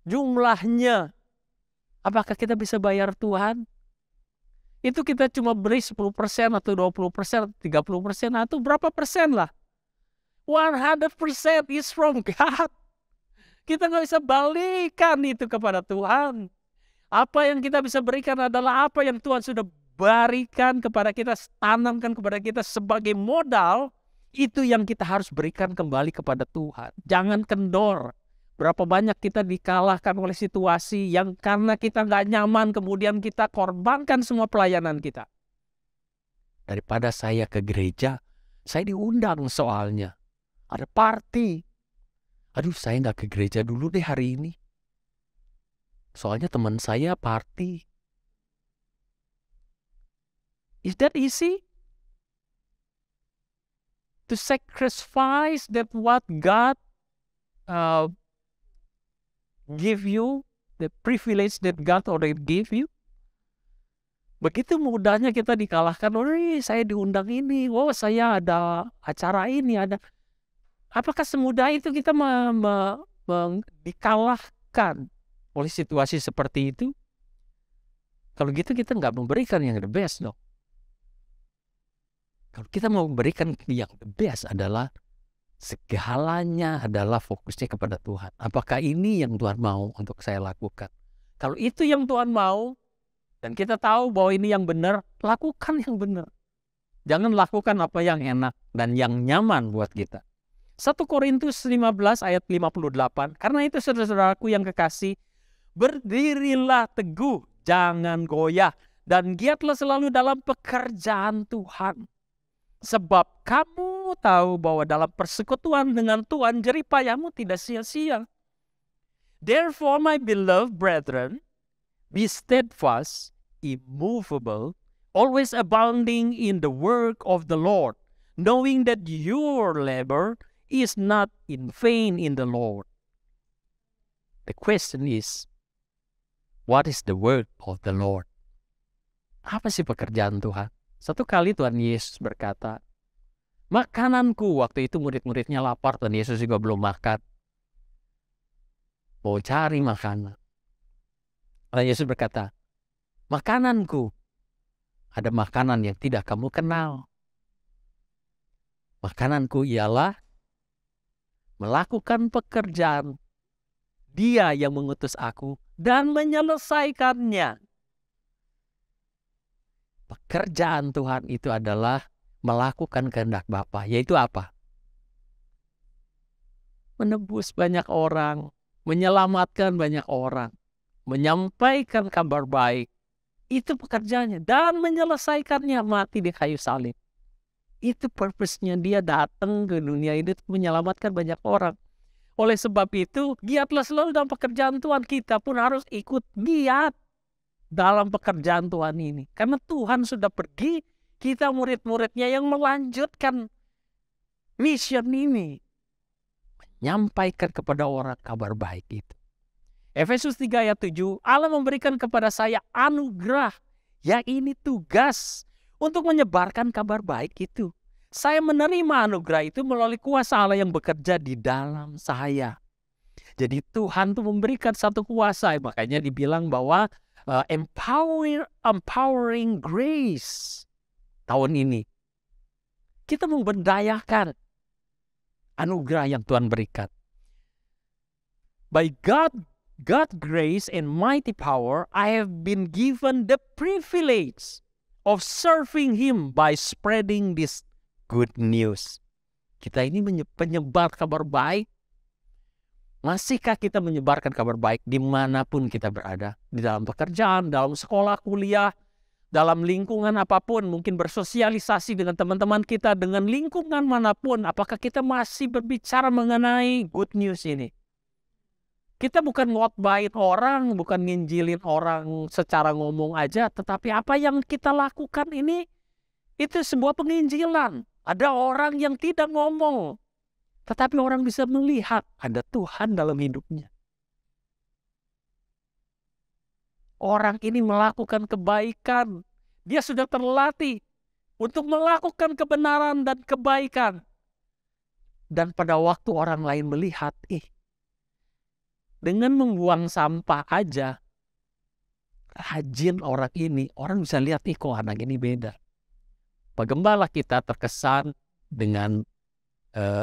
jumlahnya, apakah kita bisa bayar Tuhan? Itu kita cuma beri 10% atau 20%, 30% atau berapa persen lah. 100% is from God. Kita nggak bisa balikan itu kepada Tuhan. Apa yang kita bisa berikan adalah apa yang Tuhan sudah berikan kepada kita, tanamkan kepada kita sebagai modal. Itu yang kita harus berikan kembali kepada Tuhan. Jangan kendor. Berapa banyak kita dikalahkan oleh situasi yang karena kita nggak nyaman, kemudian kita korbankan semua pelayanan kita. Daripada saya ke gereja, saya diundang soalnya. Ada party. Aduh, saya nggak ke gereja dulu deh hari ini. Soalnya teman saya party. Is that easy? To sacrifice that what God give you, the privilege that God already give you. Begitu mudahnya kita dikalahkan. Saya diundang ini, saya ada acara ini, ada. Apakah semudah itu kita dikalahkan oleh situasi seperti itu? Kalau gitu kita nggak memberikan yang the best dong. Kalau kita mau memberikan yang the best adalah segalanya adalah fokusnya kepada Tuhan. Apakah ini yang Tuhan mau untuk saya lakukan? Kalau itu yang Tuhan mau, dan kita tahu bahwa ini yang benar, lakukan yang benar. Jangan lakukan apa yang enak dan yang nyaman buat kita. 1 Korintus 15 ayat 58. Karena itu saudara-saudaraku yang kekasih, berdirilah teguh, jangan goyah, dan giatlah selalu dalam pekerjaan Tuhan. Sebab kamu tahu bahwa dalam persekutuan dengan Tuhan jerih payahmu tidak sia-sia. Therefore, my beloved brethren, be steadfast, immovable, always abounding in the work of the Lord, knowing that your labor is not in vain in the Lord. The question is, what is the work of the Lord? Apa sih pekerjaan Tuhan? Satu kali Tuhan Yesus berkata, makananku, waktu itu murid-muridnya lapar, Tuhan Yesus juga belum makan. Mau cari makanan. Tuhan Yesus berkata, makananku, ada makanan yang tidak kamu kenal. Makananku ialah melakukan pekerjaan Dia yang mengutus aku dan menyelesaikannya. Pekerjaan Tuhan itu adalah melakukan kehendak Bapa, yaitu apa? Menebus banyak orang, menyelamatkan banyak orang, menyampaikan kabar baik. Itu pekerjaannya, dan menyelesaikannya, mati di kayu salib. Itu purpose-nya dia datang ke dunia ini untuk menyelamatkan banyak orang. Oleh sebab itu, giatlah selalu dalam pekerjaan Tuhan. Kita pun harus ikut giat dalam pekerjaan Tuhan ini. Karena Tuhan sudah pergi, kita murid-muridnya yang melanjutkan mission ini. Menyampaikan kepada orang kabar baik itu. Efesus 3 ayat 7, Allah memberikan kepada saya anugerah, yang ini tugas untuk menyebarkan kabar baik itu. Saya menerima anugerah itu melalui kuasa Allah yang bekerja di dalam saya. Jadi Tuhan tuh memberikan satu kuasa, makanya dibilang bahwa empowering grace tahun ini. Kita memberdayakan anugerah yang Tuhan berikan. By God's grace and mighty power, I have been given the privilege of serving Him by spreading this good news. Kita ini penyebar kabar baik. Masihkah kita menyebarkan kabar baik dimanapun kita berada? Di dalam pekerjaan, dalam sekolah, kuliah, dalam lingkungan apapun. Mungkin bersosialisasi dengan teman-teman kita, dengan lingkungan manapun. Apakah kita masih berbicara mengenai good news ini? Kita bukan ngotbahin orang, bukan nginjilin orang secara ngomong aja. Tetapi apa yang kita lakukan ini, itu sebuah penginjilan. Ada orang yang tidak ngomong, tetapi orang bisa melihat ada Tuhan dalam hidupnya. Orang ini melakukan kebaikan. Dia sudah terlatih untuk melakukan kebenaran dan kebaikan. Dan pada waktu orang lain melihat, dengan membuang sampah aja, rajin orang ini, orang bisa lihat, kok anak ini beda. Pak Gembala kita terkesan dengan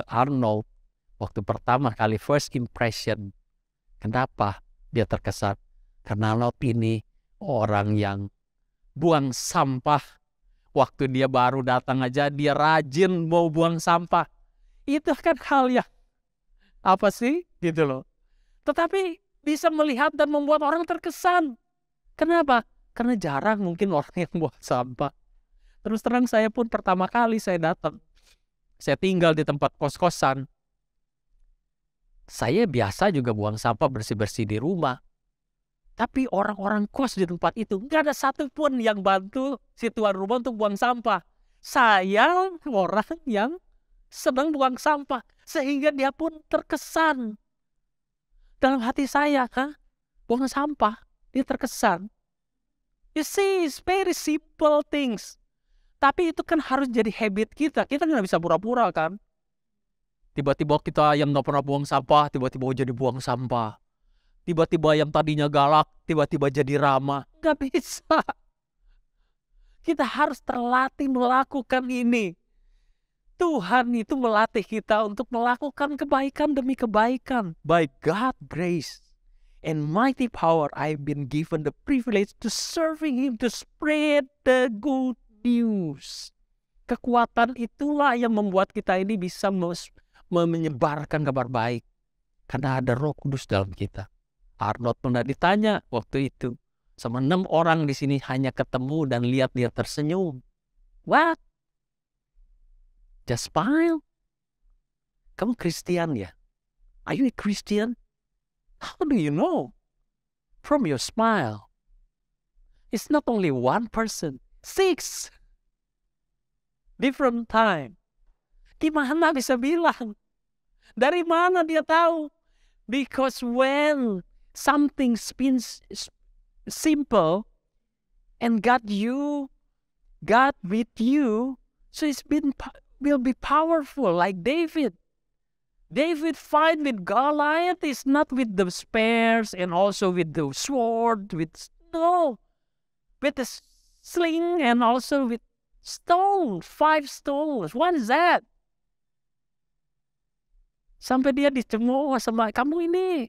Arnold waktu pertama kali first impression. Kenapa dia terkesan? Karena Arnold ini orang yang buang sampah. Waktu dia baru datang aja dia rajin mau buang sampah. Itu kan hal yang apa sih gitu loh. Tetapi bisa melihat dan membuat orang terkesan. Kenapa? Karena jarang mungkin orang yang buang sampah. Terus terang saya pun pertama kali saya datang. Saya tinggal di tempat kos-kosan. Saya biasa juga buang sampah bersih-bersih di rumah. Tapi orang-orang kos di tempat itu nggak ada satupun yang bantu si tuan rumah untuk buang sampah. Saya orang yang sedang buang sampah. Sehingga dia pun terkesan. Dalam hati saya, buang sampah. Dia terkesan. You see, it's very simple things. Tapi itu kan harus jadi habit kita. Kita nggak bisa pura-pura kan. Tiba-tiba kita yang nggak pernah buang sampah, tiba-tiba jadi buang sampah. Tiba-tiba yang tadinya galak, tiba-tiba jadi ramah. Nggak bisa. Kita harus terlatih melakukan ini. Tuhan itu melatih kita untuk melakukan kebaikan demi kebaikan. By God's grace and mighty power, I've been given the privilege to serving Him, to spread the good news. Kekuatan itulah yang membuat kita ini bisa menyebarkan kabar baik. Karena ada Roh Kudus dalam kita. Arnold pernah ditanya waktu itu sama 6 orang di sini, hanya ketemu dan lihat dia tersenyum. What? Just smile. Kamu Christian ya? Are you a Christian? How do you know? From your smile. It's not only one person, 6 different time. Di mana bisa bilang? Dari mana dia tahu? Because when something seems simple and God with you, so will be powerful like David. David fight with Goliath is not with the spears and also with the sword, with the sling and also with stone, 5 stones. What is that? Sampai dia dicemooh sama kamu ini.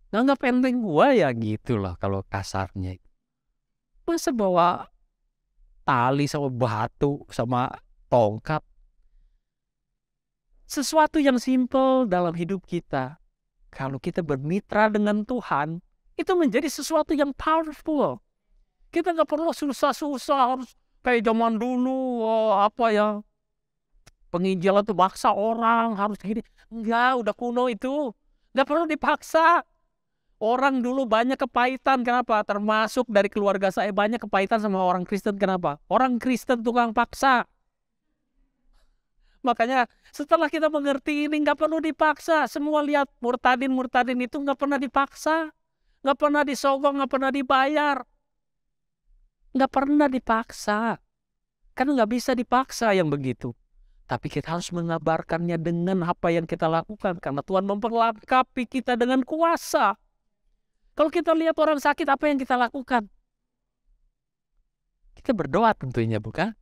Nganggap enteng gua ya gitu lah kalau kasarnya. Masa bawa tali sama batu sama tongkat. Sesuatu yang simple dalam hidup kita. Kalau kita bermitra dengan Tuhan, itu menjadi sesuatu yang powerful. Kita nggak perlu susah-susah harus kayak zaman dulu penginjilan tuh maksa orang harus gini. Enggak, udah kuno itu. Nggak perlu dipaksa. Orang dulu banyak kepahitan. Kenapa? Termasuk dari keluarga saya banyak kepahitan sama orang Kristen. Kenapa? Orang Kristen tukang paksa. Makanya setelah kita mengerti ini nggak perlu dipaksa. Semua lihat murtadin itu nggak pernah dipaksa. Nggak pernah disogok, nggak pernah dibayar. Nggak pernah dipaksa. Karena nggak bisa dipaksa yang begitu. Tapi kita harus mengabarkannya dengan apa yang kita lakukan. Karena Tuhan memperlengkapi kita dengan kuasa. Kalau kita lihat orang sakit, apa yang kita lakukan? Kita berdoa tentunya, bukan?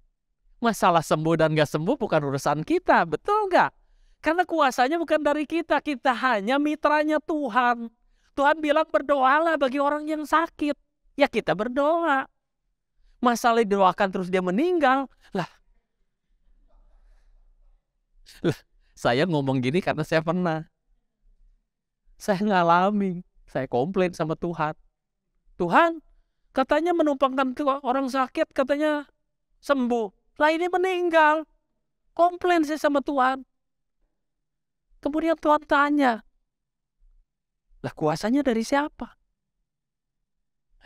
Masalah sembuh dan gak sembuh bukan urusan kita, betul gak? Karena kuasanya bukan dari kita, kita hanya mitranya Tuhan. Tuhan bilang berdoalah bagi orang yang sakit. Ya kita berdoa. Masalah didoakan terus dia meninggal. Lah, saya ngomong gini karena saya pernah. Saya ngalami, saya komplain sama Tuhan. Tuhan, katanya menumpangkan orang sakit, katanya sembuh. Lah ini meninggal. Komplain saya sama Tuhan. Kemudian Tuhan tanya, lah kuasanya dari siapa?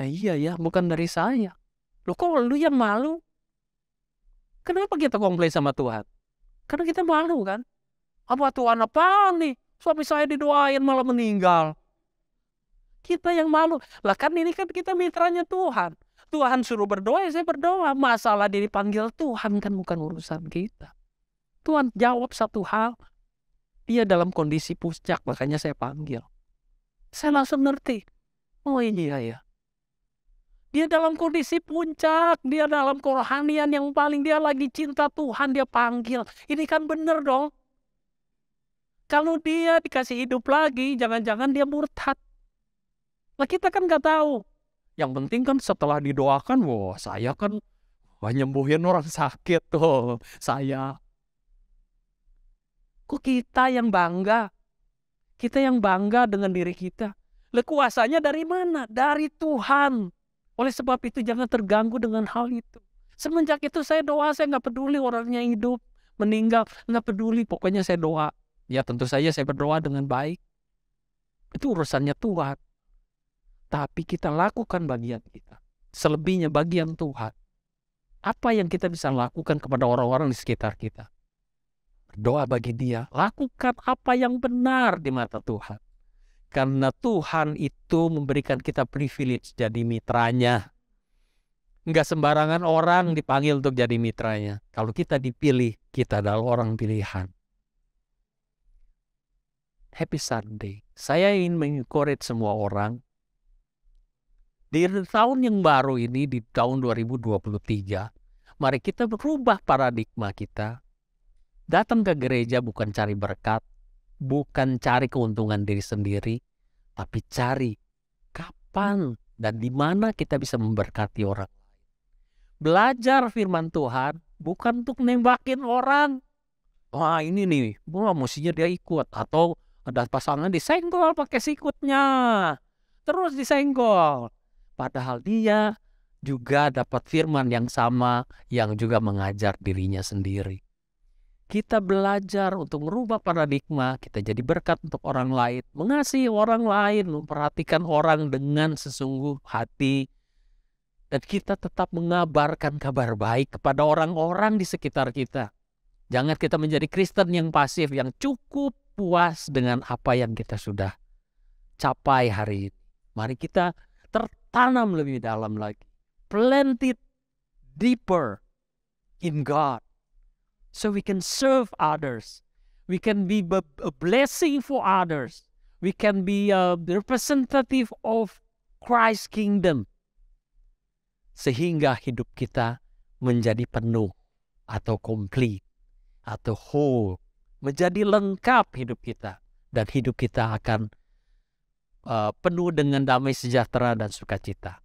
Iya ya, bukan dari saya. Loh kok lu yang malu? Kenapa kita komplain sama Tuhan? Karena kita malu kan? Apa Tuhan apaan nih? Suami saya didoain malah meninggal. Kita yang malu. Lah kan ini kan kita mitranya Tuhan. Tuhan suruh berdoa, ya saya berdoa. Masalah dia dipanggil Tuhan kan bukan urusan kita. Tuhan jawab satu hal. Dia dalam kondisi puncak, makanya saya panggil. Saya langsung ngerti. Oh iya ya. Dia dalam kondisi puncak. Dia dalam kerohanian yang paling. Dia lagi cinta Tuhan, dia panggil. Ini kan benar dong. Kalau dia dikasih hidup lagi, jangan-jangan dia murtad. Lah kita kan gak tahu. Yang penting kan setelah didoakan, wah saya kan nyembuhin orang sakit tuh. Saya. Kok kita yang bangga? Kita yang bangga dengan diri kita. Lah kuasanya dari mana? Dari Tuhan. Oleh sebab itu jangan terganggu dengan hal itu. Semenjak itu saya doa, saya gak peduli orangnya hidup, meninggal. Gak peduli, pokoknya saya doa. Ya tentu saja saya berdoa dengan baik. Itu urusannya Tuhan. Tapi kita lakukan bagian kita. Selebihnya bagian Tuhan. Apa yang kita bisa lakukan kepada orang-orang di sekitar kita? Berdoa bagi dia. Lakukan apa yang benar di mata Tuhan. Karena Tuhan itu memberikan kita privilege jadi mitranya. Enggak sembarangan orang dipanggil untuk jadi mitranya. Kalau kita dipilih, kita adalah orang pilihan. Happy Sunday. Saya ingin mengencourage semua orang. Di tahun yang baru ini, di tahun 2023, mari kita berubah paradigma kita. Datang ke gereja bukan cari berkat, bukan cari keuntungan diri sendiri, tapi cari kapan dan di mana kita bisa memberkati orang. Belajar firman Tuhan bukan untuk nembakin orang. Wah ini nih, mestinya dia ikut. Atau ada pasangan disenggol pakai sikutnya. Terus disenggol. Padahal dia juga dapat firman yang sama yang juga mengajar dirinya sendiri. Kita belajar untuk merubah paradigma, kita jadi berkat untuk orang lain, mengasihi orang lain, memperhatikan orang dengan sesungguh hati, dan kita tetap mengabarkan kabar baik kepada orang-orang di sekitar kita. Jangan kita menjadi Kristen yang pasif, yang cukup puas dengan apa yang kita sudah capai hari ini. Mari kita tertanam lebih dalam lagi. Planted deeper in God. So we can serve others. We can be a blessing for others. We can be a representative of Christ's kingdom. Sehingga hidup kita menjadi penuh atau complete atau whole. Menjadi lengkap hidup kita. Dan hidup kita akan penuh dengan damai sejahtera dan sukacita.